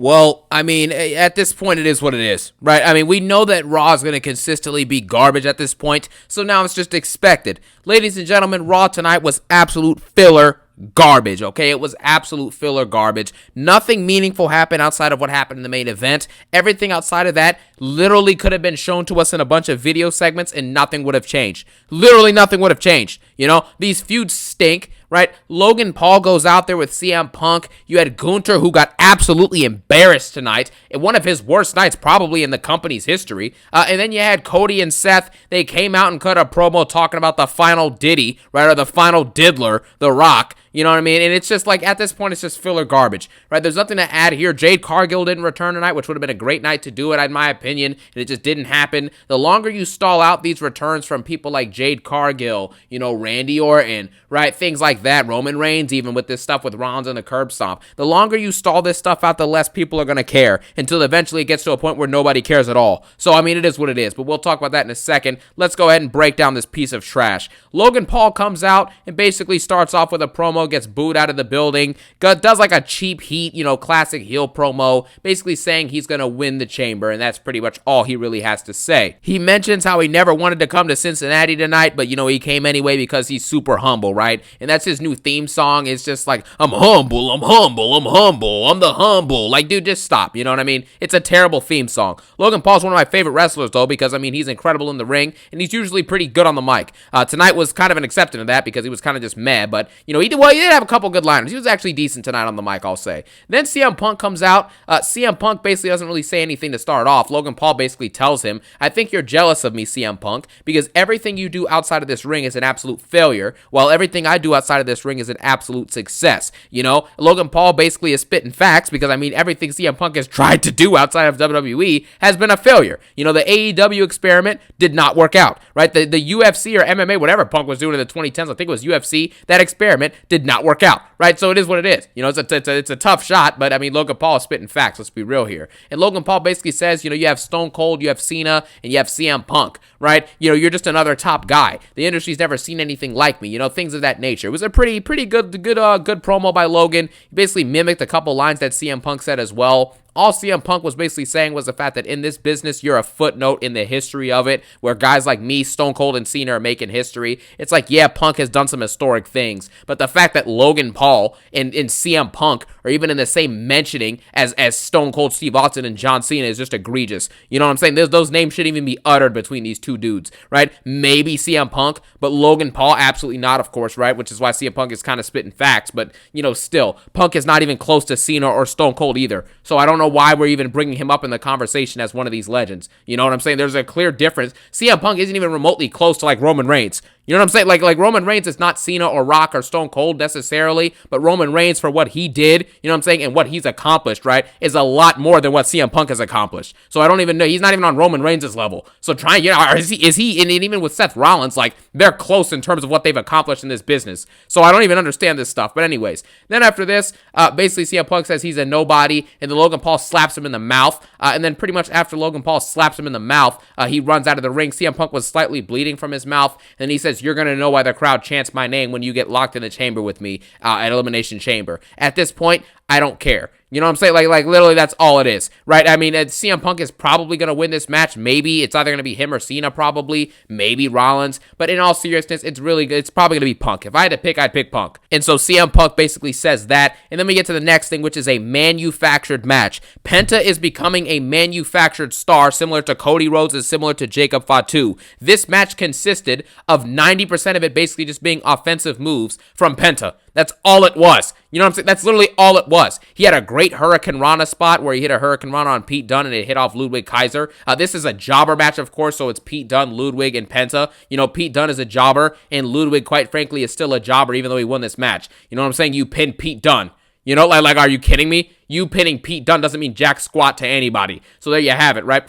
Well, I mean, at this point, it is what it is, right? I mean, we know that Raw is going to consistently be garbage at this point, so now it's just expected. Ladies and gentlemen, Raw tonight was absolute filler garbage, okay? It was absolute filler garbage. Nothing meaningful happened outside of what happened in the main event. Everything outside of that literally could have been shown to us in a bunch of video segments and nothing would have changed. Literally nothing would have changed. You know, these feuds stink, right? Logan Paul goes out there with CM Punk. You had Gunther, who got absolutely embarrassed tonight in one of his worst nights probably in the company's history. And then you had Cody and Seth. They came out and cut a promo talking about the final Diddy, right? Or the final Diddler, The Rock. You know what I mean? And it's just like, at this point, it's just filler garbage, right? There's nothing to add here. Jade Cargill didn't return tonight, which would have been a great night to do it, in my opinion, and it just didn't happen. The longer you stall out these returns from people like Jade Cargill, you know, Randy Orton, right? Things like that, Roman Reigns, even with this stuff with Rollins and the curb stomp. The longer you stall this stuff out, the less people are going to care until eventually it gets to a point where nobody cares at all. So, I mean, it is what it is, but we'll talk about that in a second. Let's go ahead and break down this piece of trash. Logan Paul comes out and basically starts off with a promo, gets booed out of the building, does like a cheap heat, you know, classic heel promo, basically saying he's going to win the chamber, and that's pretty much all he really has to say. He mentions how he never wanted to come to Cincinnati tonight, but, you know, he came anyway because he's super humble, right? And that's his new theme song. It's just like, I'm humble, I'm humble, I'm humble, I'm the humble. Like, dude, just stop, you know what I mean? It's a terrible theme song. Logan Paul's one of my favorite wrestlers, though, because, I mean, he's incredible in the ring, and he's usually pretty good on the mic. Tonight was kind of an exception to that because he was kind of just meh, but, you know, he did have a couple good liners. He was actually decent tonight on the mic, I'll say. Then CM Punk comes out. CM Punk basically doesn't really say anything to start off. Logan Paul basically tells him, I think you're jealous of me, CM Punk, because everything you do outside of this ring is an absolute failure, while everything I do outside of this ring is an absolute success. You know, Logan Paul basically is spitting facts because, I mean, everything CM Punk has tried to do outside of WWE has been a failure. You know, the AEW experiment did not work out, right? The UFC or MMA, whatever Punk was doing in the 2010s, I think it was UFC, that experiment did not work out, right? So it is what it is. You know, it's a tough shot, but I mean, Logan Paul is spitting facts. Let's be real here. And Logan Paul basically says, you know, you have Stone Cold, you have Cena, and you have CM Punk, right? You know, you're just another top guy. The industry's never seen anything like me. You know, things of that nature. It was a pretty good promo by Logan. He basically mimicked a couple lines that CM Punk said as well. All CM Punk was basically saying was the fact that in this business, you're a footnote in the history of it, where guys like me, Stone Cold, and Cena are making history. It's like, yeah, Punk has done some historic things, but the fact that Logan Paul and CM Punk are even in the same mentioning as Stone Cold Steve Austin and John Cena is just egregious. You know what I'm saying? Those names shouldn't even be uttered between these two dudes, right? Maybe CM Punk, but Logan Paul, absolutely not, of course, right? Which is why CM Punk is kind of spitting facts, but, you know, still, Punk is not even close to Cena or Stone Cold either, so I don't know why we're even bringing him up in the conversation as one of these legends. You know what I'm saying? There's a clear difference. CM Punk isn't even remotely close to like Roman Reigns. You know what I'm saying? Like Roman Reigns is not Cena or Rock or Stone Cold necessarily, but Roman Reigns, for what he did, you know what I'm saying, and what he's accomplished, right, is a lot more than what CM Punk has accomplished. So I don't even know. He's not even on Roman Reigns' level. So trying, you know, is he, and even with Seth Rollins, like, they're close in terms of what they've accomplished in this business. So I don't even understand this stuff. But anyways, then after this, basically CM Punk says he's a nobody, and then Logan Paul slaps him in the mouth. And then pretty much after Logan Paul slaps him in the mouth, he runs out of the ring. CM Punk was slightly bleeding from his mouth, and he says, you're going to know why the crowd chants my name when you get locked in the chamber with me at Elimination Chamber. At this point, I don't care. You know what I'm saying? Like literally, that's all it is, right? I mean, CM Punk is probably going to win this match. Maybe it's either going to be him or Cena, probably. Maybe Rollins. But in all seriousness, it's probably going to be Punk. If I had to pick, I'd pick Punk. And so CM Punk basically says that. And then we get to the next thing, which is a manufactured match. Penta is becoming a manufactured star, similar to Cody Rhodes and similar to Jacob Fatu. This match consisted of 90% of it basically just being offensive moves from Penta. That's all it was. You know what I'm saying? That's literally all it was. He had a great Hurricane Rana spot where he hit a Hurricane Rana on Pete Dunne and it hit off Ludwig Kaiser. This is a jobber match, of course, so it's Pete Dunne, Ludwig, and Penta. You know, Pete Dunne is a jobber, and Ludwig, quite frankly, is still a jobber even though he won this match. You know what I'm saying? You pinned Pete Dunne. You know, like, are you kidding me? You pinning Pete Dunne doesn't mean jack squat to anybody. So there you have it, right?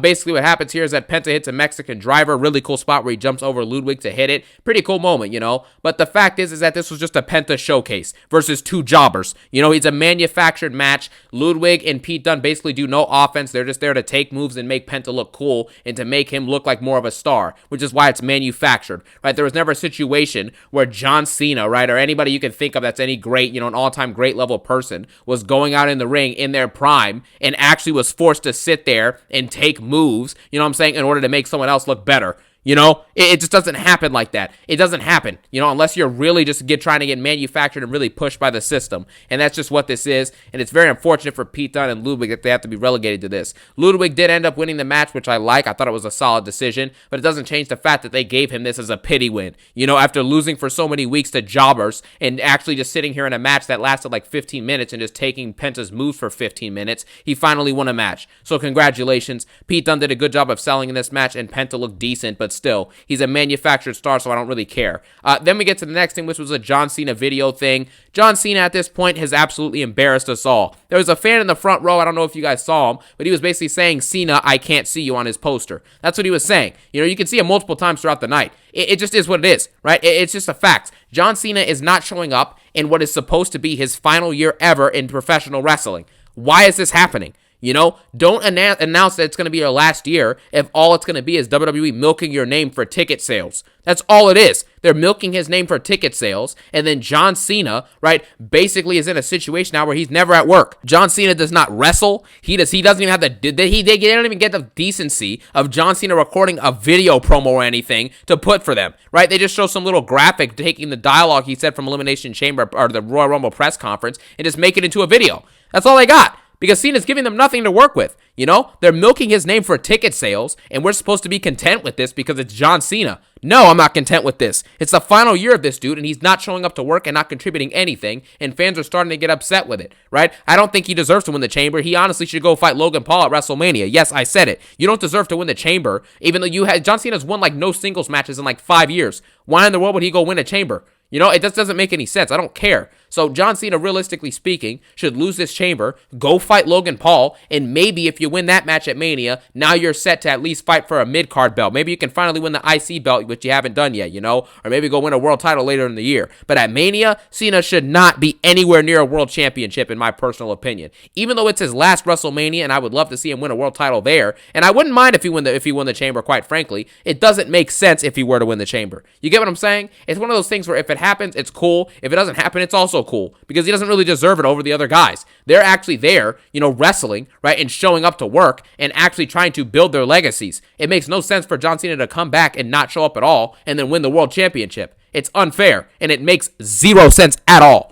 Basically what happens here is that Penta hits a Mexican driver. Really cool spot where he jumps over Ludwig to hit it. Pretty cool moment, you know? But the fact is that this was just a Penta showcase versus two jobbers. You know, it's a manufactured match. Ludwig and Pete Dunne basically do no offense. They're just there to take moves and make Penta look cool and to make him look like more of a star, which is why it's manufactured, right? There was never a situation where John Cena, right, or anybody you can think of that's any great, you know, an all-time great level person was going out out in the ring in their prime and actually was forced to sit there and take moves, you know what I'm saying, in order to make someone else look better. You know, it just doesn't happen like that. It doesn't happen, you know, unless you're really just trying to get manufactured and really pushed by the system. And that's just what this is. And it's very unfortunate for Pete Dunne and Ludwig that they have to be relegated to this. Ludwig did end up winning the match, which I like. I thought it was a solid decision, but it doesn't change the fact that they gave him this as a pity win. You know, after losing for so many weeks to jobbers and actually just sitting here in a match that lasted like 15 minutes and just taking Penta's moves for 15 minutes, he finally won a match. So congratulations. Pete Dunne did a good job of selling in this match, and Penta looked decent, but still, he's a manufactured star, so I don't really care. Then we get to the next thing, which was a John Cena video thing. John Cena at this point has absolutely embarrassed us all. There was a fan in the front row, I don't know if you guys saw him, but he was basically saying, "Cena, I can't see you," on his poster. That's what he was saying. You know, you can see him multiple times throughout the night. It just is what it is, right? It's just a fact. John Cena is not showing up in what is supposed to be his final year ever in professional wrestling. Why is this happening? You know, don't announce that it's going to be your last year if all it's going to be is WWE milking your name for ticket sales. That's all it is. They're milking his name for ticket sales, and then John Cena, right, basically is in a situation now where he's never at work. John Cena does not wrestle. He doesn't even have they don't even get the decency of John Cena recording a video promo or anything to put for them, right? They just show some little graphic taking the dialogue he said from Elimination Chamber or the Royal Rumble press conference and just make it into a video. That's all they got. Because Cena's giving them nothing to work with, you know? They're milking his name for ticket sales, and we're supposed to be content with this because it's John Cena. No, I'm not content with this. It's the final year of this dude, and he's not showing up to work and not contributing anything, and fans are starting to get upset with it, right? I don't think he deserves to win the Chamber. He honestly should go fight Logan Paul at WrestleMania. Yes, I said it. You don't deserve to win the Chamber, even though John Cena's won like no singles matches in like 5 years. Why in the world would he go win a Chamber? You know, it just doesn't make any sense. I don't care. So John Cena, realistically speaking, should lose this Chamber, go fight Logan Paul, and maybe if you win that match at Mania, now you're set to at least fight for a mid-card belt. Maybe you can finally win the IC belt, which you haven't done yet, you know? Or maybe go win a world title later in the year. But at Mania, Cena should not be anywhere near a world championship, in my personal opinion. Even though it's his last WrestleMania, and I would love to see him win a world title there, and I wouldn't mind if he won the Chamber, quite frankly, it doesn't make sense if he were to win the Chamber. You get what I'm saying? It's one of those things where if it happens, it's cool. If it doesn't happen, it's also cool because he doesn't really deserve it over the other guys. They're actually there, you know, wrestling, right, and showing up to work and actually trying to build their legacies. It makes no sense for John Cena to come back and not show up at all and then win the world championship. It's unfair, and it makes zero sense at all.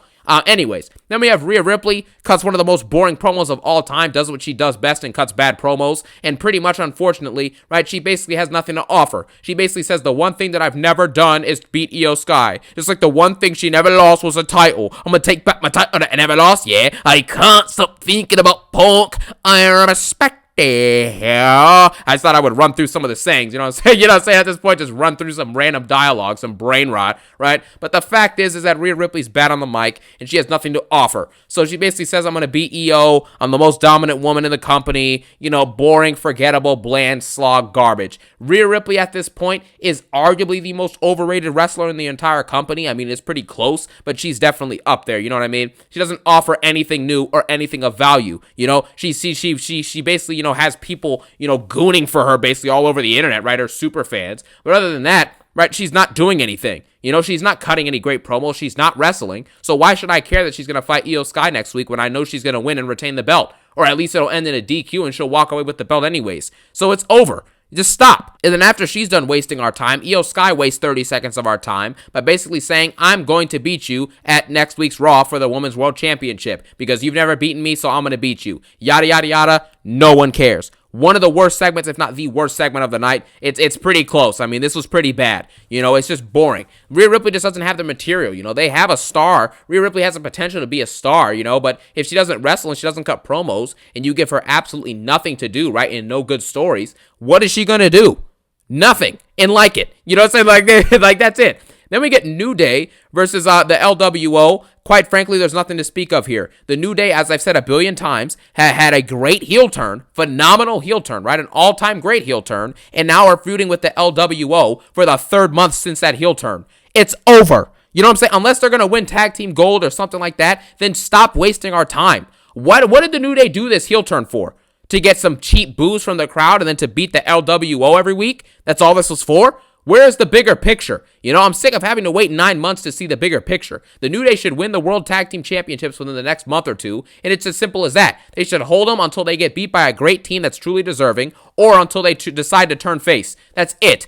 Anyways, then we have Rhea Ripley, cuts one of the most boring promos of all time, does what she does best and cuts bad promos, and pretty much, unfortunately, right, she basically has nothing to offer. She basically says the one thing that I've never done is beat Io Sky. Just like the one thing she never lost was a title. I'm gonna take back my title that I never lost, yeah. I can't stop thinking about Punk. I respect I just thought I would run through some of the sayings, you know what I'm saying? You know what I'm saying? At this point, just run through some random dialogue, some brain rot, right? But the fact is that Rhea Ripley's bad on the mic, and she has nothing to offer. So she basically says, I'm going to beat Io. I'm the most dominant woman in the company. You know, boring, forgettable, bland, slog, garbage. Rhea Ripley at this point is arguably the most overrated wrestler in the entire company. I mean, it's pretty close, but she's definitely up there, you know what I mean? She doesn't offer anything new or anything of value, you know? She basically, you know, has people, you know, gooning for her basically all over the internet, right? Her super fans. But other than that, right, she's not doing anything. You know, she's not cutting any great promos. She's not wrestling. So why should I care that she's going to fight Io Sky next week when I know she's going to win and retain the belt? Or at least it'll end in a DQ and she'll walk away with the belt anyways. So it's over. Just stop. And then after she's done wasting our time, Io Sky wastes 30 seconds of our time by basically saying, I'm going to beat you at next week's Raw for the Women's World Championship because you've never beaten me, so I'm going to beat you. Yada, yada, yada. No one cares. One of the worst segments, if not the worst segment of the night. It's pretty close. I mean, this was pretty bad. You know, it's just boring. Rhea Ripley just doesn't have the material. You know, they have a star. Rhea Ripley has the potential to be a star, you know, but if she doesn't wrestle and she doesn't cut promos and you give her absolutely nothing to do, right, and no good stories, what is she going to do? Nothing. And like it. You know what I'm saying? Like that's it. Then we get New Day versus the LWO. Quite frankly, there's nothing to speak of here. The New Day, as I've said a billion times, had a great heel turn, phenomenal heel turn, right? An all-time great heel turn, and now are feuding with the LWO for the third month since that heel turn. It's over. You know what I'm saying? Unless they're going to win tag team gold or something like that, then stop wasting our time. What did the New Day do this heel turn for? To get some cheap boos from the crowd and then to beat the LWO every week? That's all this was for? Where's the bigger picture? I'm sick of having to wait 9 months to see the bigger picture. The New Day should win the World Tag Team Championships within the next month or two, and it's as simple as that. They should hold them until they get beat by a great team that's truly deserving, or until they decide to turn face. That's it.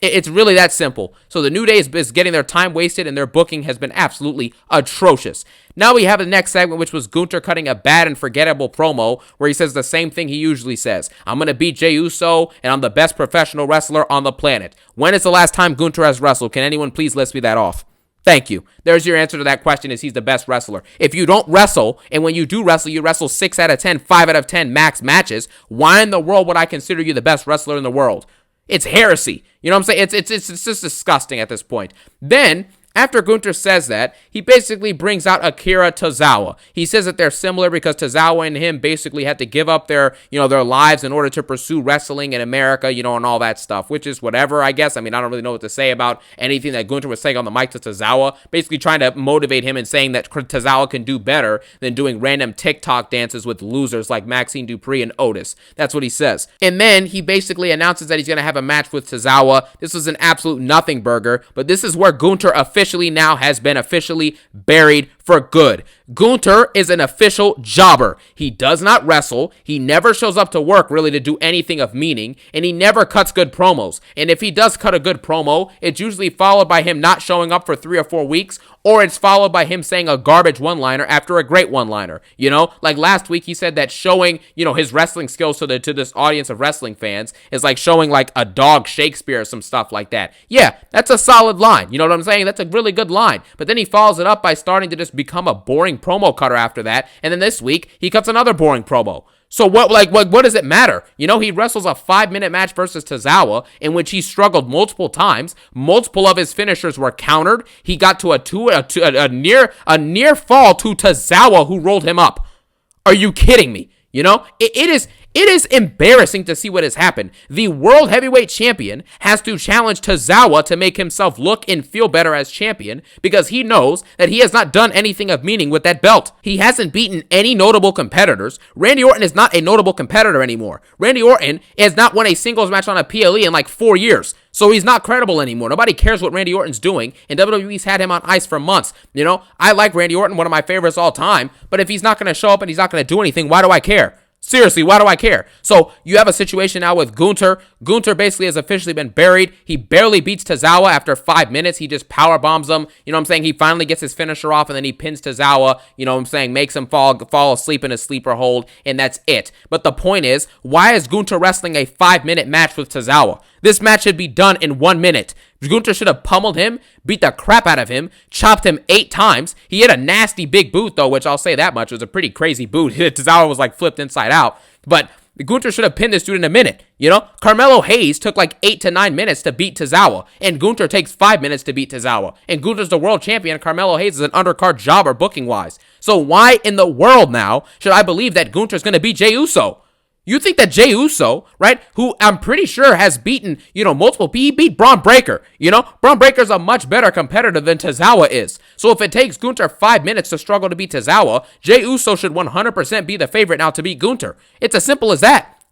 It's really that simple. So the New Day is getting their time wasted, and their booking has been absolutely atrocious. Now we have the next segment, which was Gunther cutting a bad and forgettable promo where he says the same thing he usually says. I'm going to beat Jey Uso, and I'm the best professional wrestler on the planet. When is the last time Gunther has wrestled? Can anyone please list me that off? Thank you. There's your answer to that question, is he's the best wrestler. If you don't wrestle, and when you do wrestle, you wrestle 6 out of 10, 5 out of 10 max matches, why in the world would I consider you the best wrestler in the world? It's heresy. You know what I'm saying? It's just disgusting at this point. Then, after Gunther says that, he basically brings out Akira Tozawa. He says that they're similar because Tozawa and him basically had to give up their lives in order to pursue wrestling in America, and all that stuff, which is whatever, I guess. I mean, I don't really know what to say about anything that Gunther was saying on the mic to Tozawa, basically trying to motivate him and saying that Tozawa can do better than doing random TikTok dances with losers like Maxine Dupree and Otis. That's what he says. And then he basically announces that he's going to have a match with Tozawa. This was an absolute nothing burger, but this is where Gunther officially now has been officially buried for good. Gunther is an official jobber. He does not wrestle. He never shows up to work really to do anything of meaning, and he never cuts good promos. And if he does cut a good promo, it's usually followed by him not showing up for 3 or 4 weeks, or it's followed by him saying a garbage one-liner after a great one-liner. Like last week he said that showing, his wrestling skills to this audience of wrestling fans is like showing like a dog Shakespeare or some stuff like that. Yeah, that's a solid line. You know what I'm saying? That's a really good line. But then he follows it up by starting to just become a boring promo cutter after that. And then this week he cuts another boring promo. So what does it matter? He wrestles a 5-minute match versus Tozawa in which he struggled multiple times. Multiple of his finishers were countered. He got to a near fall to Tozawa, who rolled him up. Are you kidding me? It is embarrassing to see what has happened. The World Heavyweight Champion has to challenge Tozawa to make himself look and feel better as champion because he knows that he has not done anything of meaning with that belt. He hasn't beaten any notable competitors. Randy Orton is not a notable competitor anymore. Randy Orton has not won a singles match on a PLE in like 4 years. So he's not credible anymore. Nobody cares what Randy Orton's doing, and WWE's had him on ice for months. I like Randy Orton, one of my favorites all time, but if he's not going to show up and he's not going to do anything, why do I care? Seriously, why do I care? So you have a situation now with Gunther. Gunther basically has officially been buried. He barely beats Tozawa after 5 minutes. He just power bombs him. He finally gets his finisher off, and then he pins Tozawa, makes him fall asleep in a sleeper hold, and that's it. But the point is, why is Gunther wrestling a 5-minute match with Tozawa? This match should be done in 1 minute. Gunther should have pummeled him, beat the crap out of him, chopped him 8 times. He hit a nasty big boot, though, which I'll say that much. It was a pretty crazy boot. Tozawa was like flipped inside out. But Gunther should have pinned this dude in a minute. Carmelo Hayes took like 8 to 9 minutes to beat Tozawa, and Gunther takes 5 minutes to beat Tozawa. And Gunther's the world champion, and Carmelo Hayes is an undercard jobber booking-wise. So why in the world now should I believe that Gunther's going to beat Jey Uso? You think that Jey Uso, right, who I'm pretty sure has beaten, multiple, he beat Braun Breaker, Braun Breaker's a much better competitor than Tozawa is. So if it takes Gunther 5 minutes to struggle to beat Tozawa, Jey Uso should 100% be the favorite now to beat Gunther. It's as simple as that.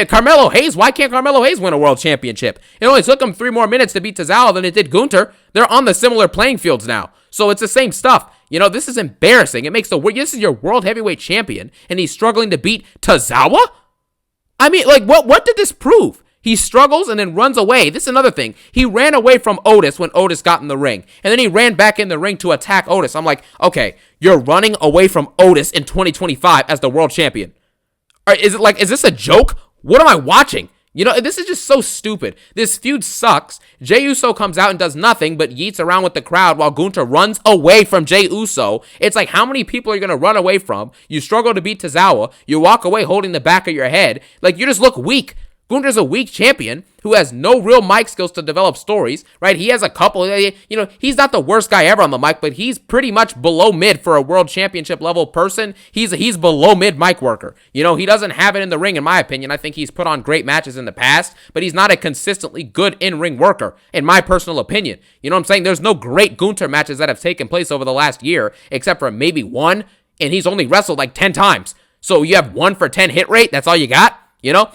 Carmelo Hayes, why can't Carmelo Hayes win a world championship? It only took him 3 more minutes to beat Tozawa than it did Gunther. They're on the similar playing fields now. So it's the same stuff. This is embarrassing. It makes this is your world heavyweight champion, and he's struggling to beat Tozawa? I mean, what did this prove? He struggles and then runs away. This is another thing. He ran away from Otis when Otis got in the ring. And then he ran back in the ring to attack Otis. I'm like, okay, you're running away from Otis in 2025 as the world champion. Is this a joke? What am I watching? This is just so stupid. This feud sucks. Jey Uso comes out and does nothing but yeets around with the crowd while Gunther runs away from Jey Uso. It's like, how many people are you going to run away from? You struggle to beat Tozawa. You walk away holding the back of your head. You just look weak. Gunther's a weak champion who has no real mic skills to develop stories, right? He has a couple, he's not the worst guy ever on the mic, but he's pretty much below mid for a world championship level person. He's below mid mic worker. He doesn't have it in the ring, in my opinion. I think he's put on great matches in the past, but he's not a consistently good in-ring worker, in my personal opinion. You know what I'm saying? There's no great Gunther matches that have taken place over the last year, except for maybe one, and he's only wrestled like 10 times. So you have 1 for 10 hit rate? That's all you got? You know,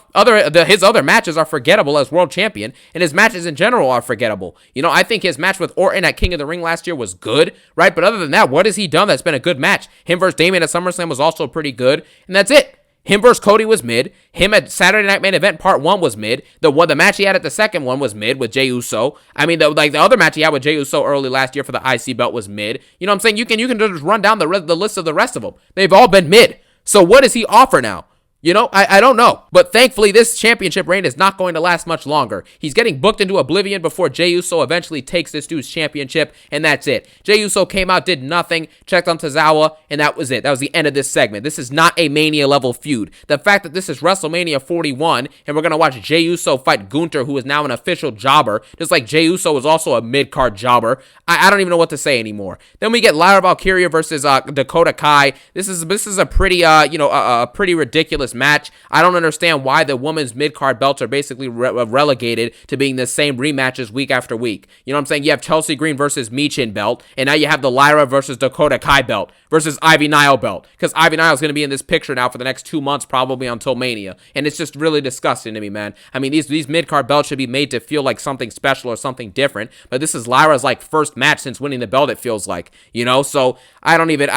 his other matches are forgettable as world champion, and his matches in general are forgettable. You know, I think his match with Orton at King of the Ring last year was good, right? But other than that, what has he done that's been a good match? Him versus Damian at SummerSlam was also pretty good, and that's it. Him versus Cody was mid. Him at Saturday Night Main Event Part 1 was mid. The match he had at the second one was mid with Jey Uso. I mean, the other match he had with Jey Uso early last year for the IC belt was mid. You know what I'm saying? You can just run down the list of the rest of them. They've all been mid. So what does he offer now? You know, I don't know. But thankfully, this championship reign is not going to last much longer. He's getting booked into oblivion before Jey Uso eventually takes this dude's championship, and that's it. Jey Uso came out, did nothing, checked on Tozawa, and that was it. That was the end of this segment. This is not a Mania-level feud. The fact that this is WrestleMania 41, and we're going to watch Jey Uso fight Gunther, who is now an official jobber, just like Jey Uso was also a mid-card jobber, I don't even know what to say anymore. Then we get Lyra Valkyria versus Dakota Kai. This is a pretty, a pretty ridiculous match. I don't understand why the women's mid-card belts are basically relegated to being the same rematches week after week. You know what I'm saying? You have Chelsea Green versus Michin belt, and now you have the Lyra versus Dakota Kai belt versus Ivy Nile belt, because Ivy Nile is going to be in this picture now for the next 2 months, probably until Mania, and it's just really disgusting to me, man. I mean, these mid-card belts should be made to feel like something special or something different, but this is Lyra's like first match since winning the belt, it feels like, you know? So I don't even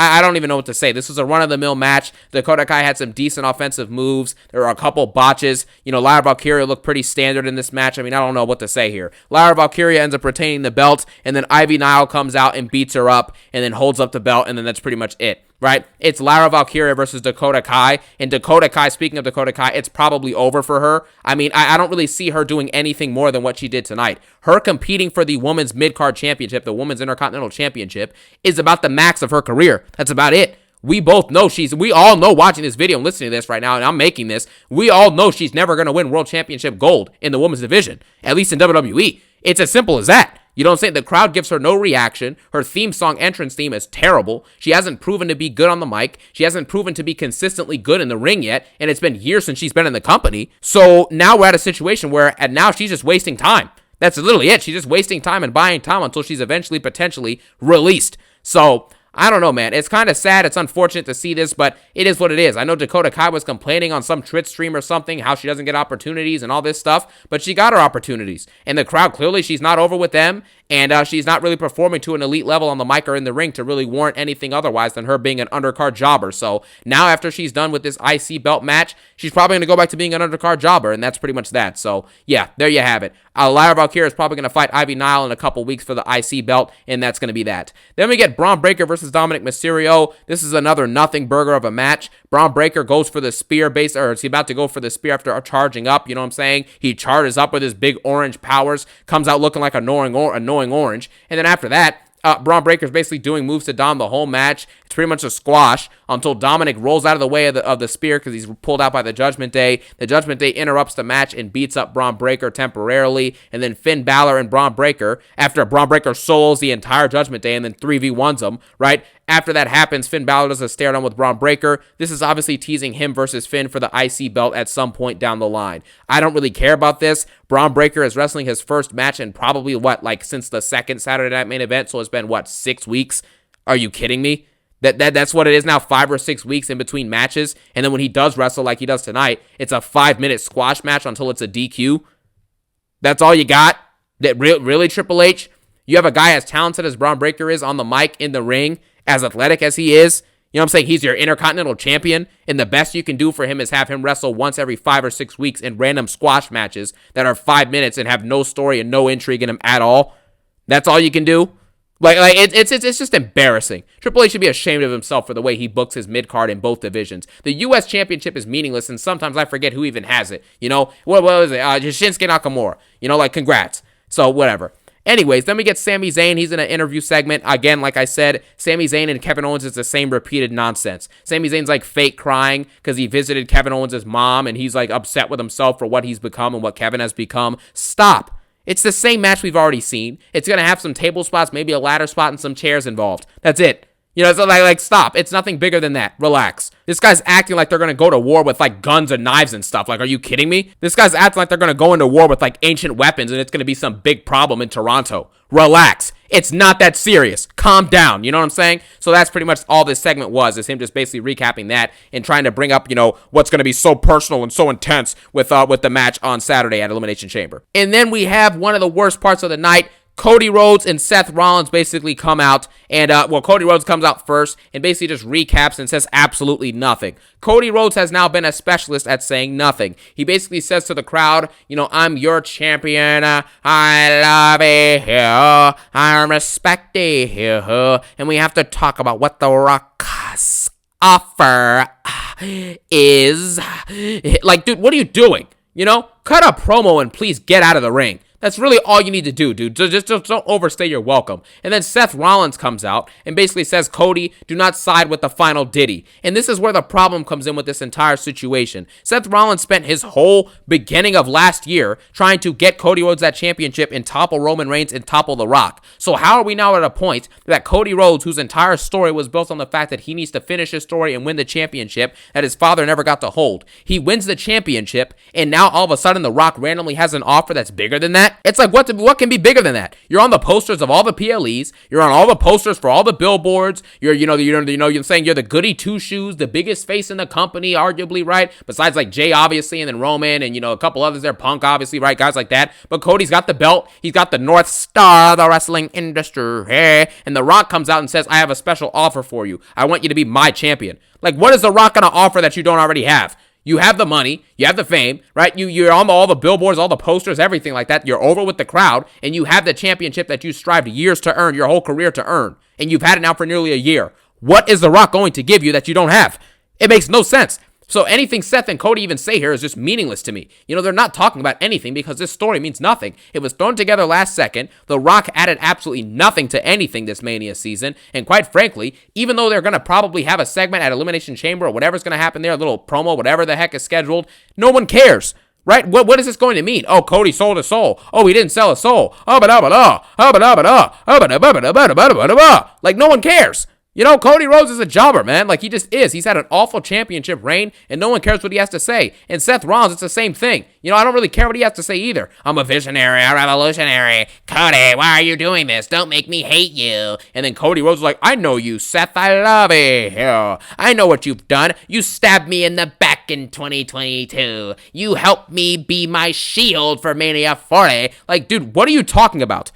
know what to say. This was a run-of-the-mill match. Dakota Kai had some decent offensive moves. There were a couple botches. You know, Lyra Valkyria looked pretty standard in this match. I mean, I don't know what to say here. Lyra Valkyria ends up retaining the belt, and then Ivy Nile comes out and beats her up, and then holds up the belt, and then that's pretty much it. Right? It's Lyra Valkyria versus Dakota Kai. And Dakota Kai, speaking of Dakota Kai, it's probably over for her. I mean, I don't really see her doing anything more than what she did tonight. Her competing for the women's mid-card championship, the women's intercontinental championship, is about the max of her career. That's about it. We both know we all know watching this video and listening to this right now, and I'm making this, we all know she's never going to win world championship gold in the women's division, at least in WWE. It's as simple as that. You know what I'm saying? The crowd gives her no reaction. Her theme song entrance theme is terrible. She hasn't proven to be good on the mic. She hasn't proven to be consistently good in the ring yet, and it's been years since she's been in the company. So now we're at a situation where, and now she's just wasting time. That's literally it. She's just wasting time and buying time until she's eventually potentially released. So I don't know, man. It's kind of sad. It's unfortunate to see this, but it is what it is. I know Dakota Kai was complaining on some Twitch stream or something, how she doesn't get opportunities and all this stuff, but she got her opportunities. And the crowd, clearly, she's not over with them, and she's not really performing to an elite level on the mic or in the ring to really warrant anything otherwise than her being an undercard jobber. So now after she's done with this IC belt match, she's probably going to go back to being an undercard jobber, and that's pretty much that. So yeah, there you have it. Lyra Valkyria is probably going to fight Ivy Nile in a couple weeks for the IC belt, and that's going to be that. Then we get Braun Breaker versus Dominic Mysterio. This is another nothing burger of a match. Braun Breaker goes for the spear base, or is he about to go for the spear after charging up? You know what I'm saying? He charges up with his big orange powers, comes out looking like annoying orange, and then after that, Braun Breaker's basically doing moves to Dom the whole match. It's pretty much a squash until Dominic rolls out of the way of the spear because he's pulled out by the Judgment Day. The Judgment Day interrupts the match and beats up Braun Breaker temporarily. And then Finn Balor and Braun Breaker, after Braun Breaker solos the entire Judgment Day and then 3v1s them, right? After that happens, Finn Balor does a stare down with Braun Breaker. This is obviously teasing him versus Finn for the IC belt at some point down the line. I don't really care about this. Braun Breaker is wrestling his first match in probably, since the second Saturday Night Main Event, so it's been, 6 weeks? Are you kidding me? That's what it is now, 5 or 6 weeks in between matches, and then when he does wrestle like he does tonight, it's a 5-minute squash match until it's a DQ? That's all you got? Really, Triple H? You have a guy as talented as Braun Breaker is on the mic, in the ring, as athletic as he is. You know what I'm saying? He's your Intercontinental Champion, and the best you can do for him is have him wrestle once every 5 or 6 weeks in random squash matches that are 5 minutes and have no story and no intrigue in them at all. That's all you can do? It's just embarrassing. Triple H should be ashamed of himself for the way he books his mid-card in both divisions. The U.S. Championship is meaningless, and sometimes I forget who even has it. You know? What is it? Shinsuke Nakamura. You know, congrats. So, whatever. Anyways, then we get Sami Zayn. He's in an interview segment. Again, like I said, Sami Zayn and Kevin Owens is the same repeated nonsense. Sami Zayn's fake crying because he visited Kevin Owens' mom and he's upset with himself for what he's become and what Kevin has become. Stop. It's the same match we've already seen. It's going to have some table spots, maybe a ladder spot and some chairs involved. That's it. You know, so like, stop. It's nothing bigger than that. Relax. This guy's acting like they're going to go to war with, like, guns and knives and stuff. Like, are you kidding me? This guy's acting like they're going to go into war with, like, ancient weapons and it's going to be some big problem in Toronto. Relax. It's not that serious. Calm down. You know what I'm saying? So that's pretty much all this segment was, is him just basically recapping that and trying to bring up, you know, what's going to be so personal and so intense with the match on Saturday at Elimination Chamber. And then we have one of the worst parts of the night. Cody Rhodes and Seth Rollins basically come out, and, Cody Rhodes comes out first and basically just recaps and says absolutely nothing. Cody Rhodes has now been a specialist at saying nothing. He basically says to the crowd, you know, I'm your champion, I love you here, I respect you here, and we have to talk about what the Rock's offer is. Like, dude, what are you doing? You know, cut a promo and please get out of the ring. That's really all you need to do, dude. Just don't overstay your welcome. And then Seth Rollins comes out and basically says, Cody, do not side with the final ditty. And this is where the problem comes in with this entire situation. Seth Rollins spent his whole beginning of last year trying to get Cody Rhodes that championship and topple Roman Reigns and topple The Rock. So how are we now at a point that Cody Rhodes, whose entire story was built on the fact that he needs to finish his story and win the championship that his father never got to hold, he wins the championship, and now all of a sudden The Rock randomly has an offer that's bigger than that? It's like, what can be bigger than that? You're on the posters of all the PLEs. You're on all the posters for all the billboards. You're saying you're the goody two shoes, the biggest face in the company, arguably, right? Besides like Jay, obviously, and then Roman, and, you know, a couple others there, Punk, obviously, right? Guys like that. But Cody's got the belt. He's got the North Star of the wrestling industry. And The Rock comes out and says, I have a special offer for you. I want you to be my champion. Like, what is The Rock going to offer that you don't already have? You have the money, you have the fame, right? You're on all the billboards, all the posters, everything like that. You're over with the crowd, and you have the championship that you strived years to earn, your whole career to earn, and you've had it now for nearly a year. What is The Rock going to give you that you don't have? It makes no sense. So anything Seth and Cody even say here is just meaningless to me. You know, they're not talking about anything because this story means nothing. It was thrown together last second. The Rock added absolutely nothing to anything this Mania season. And quite frankly, even though they're going to probably have a segment at Elimination Chamber or whatever's going to happen there, a little promo, whatever the heck is scheduled, no one cares. Right? What is this going to mean? Oh, Cody sold a soul. Oh, he didn't sell a soul. Like, no one cares. You know, Cody Rhodes is a jobber, man. Like, he just is. He's had an awful championship reign, and no one cares what he has to say. And Seth Rollins, it's the same thing. You know, I don't really care what he has to say either. I'm a visionary, a revolutionary. Cody, why are you doing this? Don't make me hate you. And then Cody Rhodes is like, I know you, Seth. I love you. I know what you've done. You stabbed me in the back in 2022. You helped me be my shield for Mania 40. Like, dude, what are you talking about?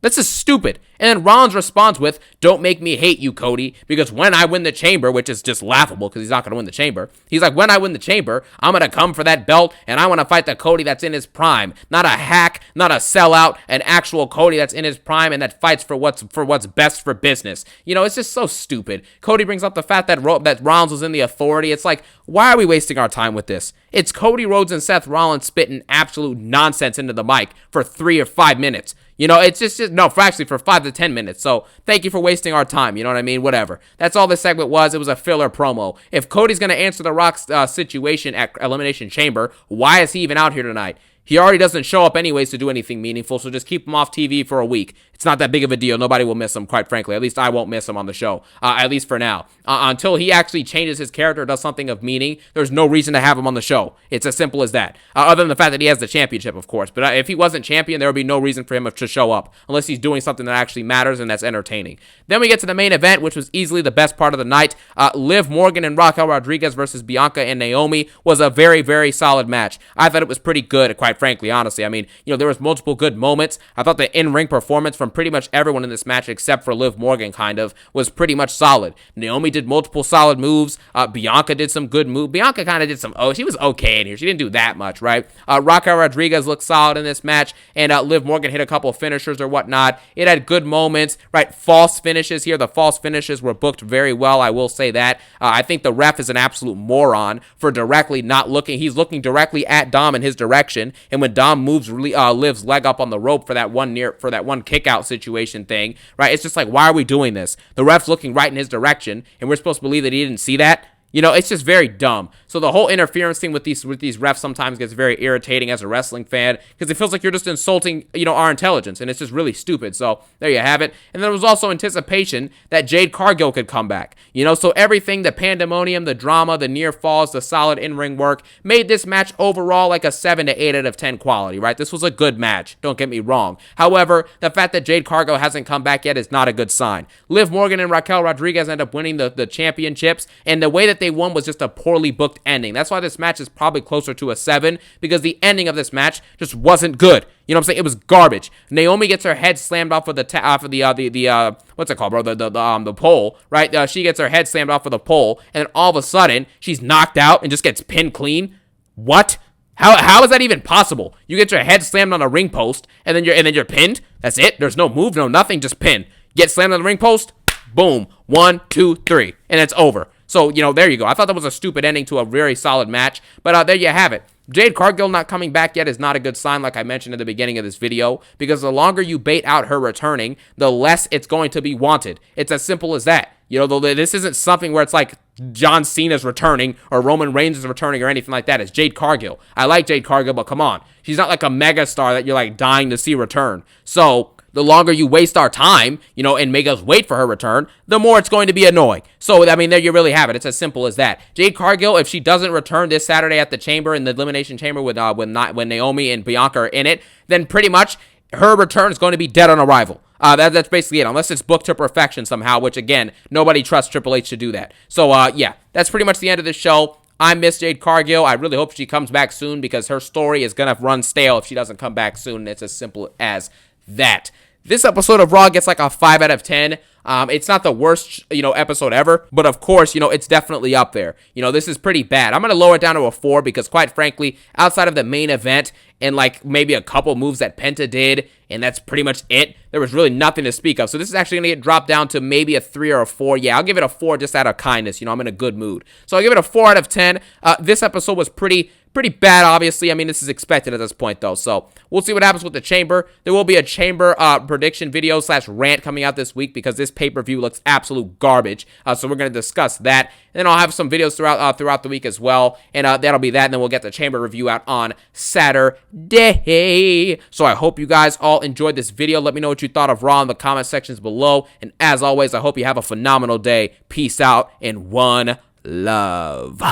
This is stupid. And then Rollins responds with, don't make me hate you, Cody, because when I win the chamber, which is just laughable because he's not going to win the chamber, he's like, when I win the chamber, I'm going to come for that belt, and I want to fight the Cody that's in his prime. Not a hack, not a sellout, an actual Cody that's in his prime and that fights for what's best for business. You know, it's just so stupid. Cody brings up the fact that Rollins was in the Authority. It's like, why are we wasting our time with this? It's Cody Rhodes and Seth Rollins spitting absolute nonsense into the mic for 3 or 5 minutes. You know, it's just for 5 to 10 minutes. So thank you for wasting our time. You know what I mean? Whatever. That's all this segment was. It was a filler promo. If Cody's going to answer The Rock's situation at Elimination Chamber, why is he even out here tonight? He already doesn't show up anyways to do anything meaningful, so just keep him off TV for a week. It's not that big of a deal. Nobody will miss him, quite frankly. At least I won't miss him on the show, at least for now. Until he actually changes his character or does something of meaning, there's no reason to have him on the show. It's as simple as that. Other than the fact that he has the championship, of course. But if he wasn't champion, there would be no reason for him to show up, unless he's doing something that actually matters and that's entertaining. Then we get to the main event, which was easily the best part of the night. Liv Morgan and Raquel Rodriguez versus Bianca and Naomi was a very, very solid match. I thought it was pretty good, quite frankly, honestly. I mean, you know, there was multiple good moments. I thought the in-ring performance from pretty much everyone in this match, except for Liv Morgan, was pretty much solid. Naomi did multiple solid moves. Bianca did some good moves. Bianca kind of did she was okay in here. She didn't do that much, right? Raquel Rodriguez looked solid in this match, and Liv Morgan hit a couple of finishers or whatnot. It had good moments, right? False finishes here. The false finishes were booked very well, I will say that. I think the ref is an absolute moron for directly not looking. He's looking directly at Dom in his direction, and when Dom moves Liv's leg up on the rope for that one kick out situation thing, right? It's just like, why are we doing this? The ref's looking right in his direction, and we're supposed to believe that he didn't see that. You know, it's just very dumb. So the whole interference thing with these refs sometimes gets very irritating as a wrestling fan because it feels like you're just insulting, you know, our intelligence, and it's just really stupid. So there you have it. And there was also anticipation that Jade Cargill could come back. You know, so everything, the pandemonium, the drama, the near falls, the solid in-ring work made this match overall like a 7 to 8 out of 10 quality, right? This was a good match. Don't get me wrong. However, the fact that Jade Cargill hasn't come back yet is not a good sign. Liv Morgan and Raquel Rodriguez end up winning the championships, and the way that they won was just a poorly booked ending. That's why this match is probably closer to a 7, because the ending of this match just wasn't good. You know what I'm saying? It was garbage. Naomi gets her head slammed off of the what's it called, bro? The pole, right? She gets her head slammed off of the pole, and then all of a sudden she's knocked out and just gets pinned clean. What? How is that even possible? You get your head slammed on a ring post, and then you're pinned. That's it. There's no move, no nothing, just pin. Get slammed on the ring post. Boom. 1, 2, 3, and it's over. So, you know, there you go. I thought that was a stupid ending to a very solid match, but there you have it. Jade Cargill not coming back yet is not a good sign, like I mentioned at the beginning of this video, because the longer you bait out her returning, the less it's going to be wanted. It's as simple as that. You know, though this isn't something where it's like John Cena's returning or Roman Reigns is returning or anything like that. It's Jade Cargill. I like Jade Cargill, but come on. She's not like a mega star that you're like dying to see return. So the longer you waste our time, you know, and make us wait for her return, the more it's going to be annoying. So, I mean, there you really have it. It's as simple as that. Jade Cargill, if she doesn't return this Saturday at the Chamber, in the Elimination Chamber when Naomi and Bianca are in it, then pretty much her return is going to be dead on arrival. That's basically it, unless it's booked to perfection somehow, which, again, nobody trusts Triple H to do that. So, yeah, that's pretty much the end of the show. I miss Jade Cargill. I really hope she comes back soon, because her story is going to run stale if she doesn't come back soon. It's as simple as that. This episode of Raw gets like a 5 out of 10. It's not the worst, you know, episode ever, but of course, you know, it's definitely up there. You know, this is pretty bad. I'm going to lower it down to a 4 because, quite frankly, outside of the main event and like maybe a couple moves that Penta did, and that's pretty much it, there was really nothing to speak of. So this is actually going to get dropped down to maybe a 3 or a 4. Yeah, I'll give it a 4 just out of kindness. You know, I'm in a good mood. So I'll give it a 4 out of 10. This episode was pretty bad, obviously. I mean, this is expected at this point, though. So we'll see what happens with the Chamber. There will be a Chamber prediction video / rant coming out this week because this pay-per-view looks absolute garbage. So we're going to discuss that. And then I'll have some videos throughout the week as well. And that'll be that. And then we'll get the Chamber review out on Saturday. So I hope you guys all enjoyed this video. Let me know what you thought of Raw in the comment sections below. And as always, I hope you have a phenomenal day. Peace out and one love.